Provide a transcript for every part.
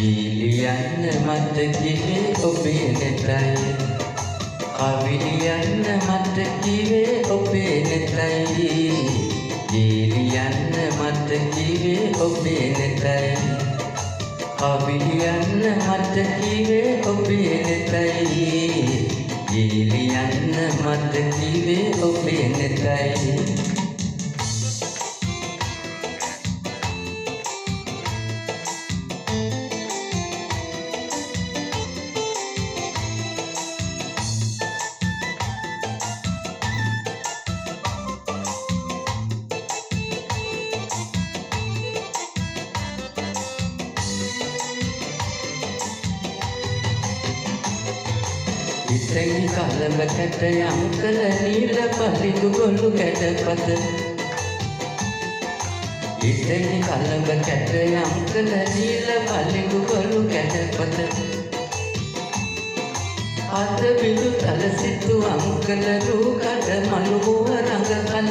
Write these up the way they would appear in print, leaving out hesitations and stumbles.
ගීලියන්න මට කිවේ ඔබේ නෙතයි කවිලියන්න මට කිවේ ඔබේ නෙතයි ගීලියන්න මට කිවේ ඔබේ නෙතයි කවිලියන්න මට කිවේ ඔබේ නෙතයි ගීලියන්න මට කිවේ ඔබේ නෙතයි ඉතින් කලබකට යම් කළ නීල පරිදු ගොළු කැටපත ඉතින් කලබකට යම් කළ නීල පරිදු ගොළු කැටපත අද බිඳු තල සිතු අංකල රූකඩ මලුව රඟකල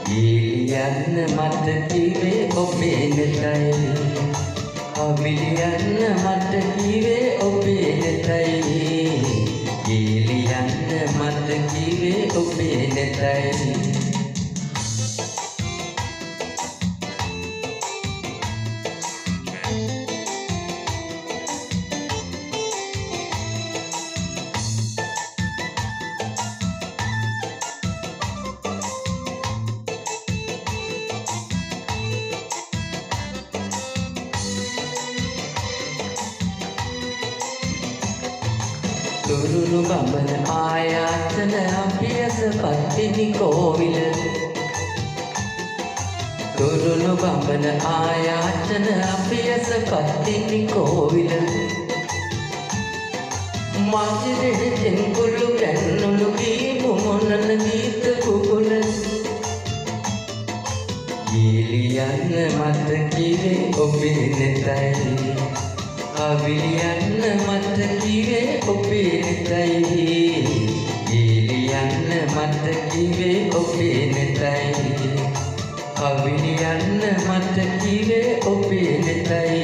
ගීලියන්න මට කිවේ ඔබේ නෙතයි කවිලියන්න මට කිවේ ඔබේ නෙතයි ගීලියන්න මට කිවේ ඔබේ නෙතයි තුරුණු බඹන ආයාචන අභියස පත්තිනි කෝවිල තුරුණු බඹන ආයාචන අභියස පත්තිනි කෝවිල මජරෙහි තෙන්කුළු කැන්නුළු ගීමු මොනන ගීත කුකුල ගීලියන්න මට කිවේ ඔබේ නෙතයි කවිලියන්න මට කිවේ ඔබේ නෙතයි ගීලියන්න මට කිවේ ඔබේ නෙතයි කවිලියන්න මට කිවේ ඔබේ නෙතයි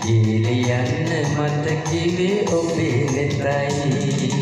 ගීලියන්න මට කිවේ ඔබේ නෙතයි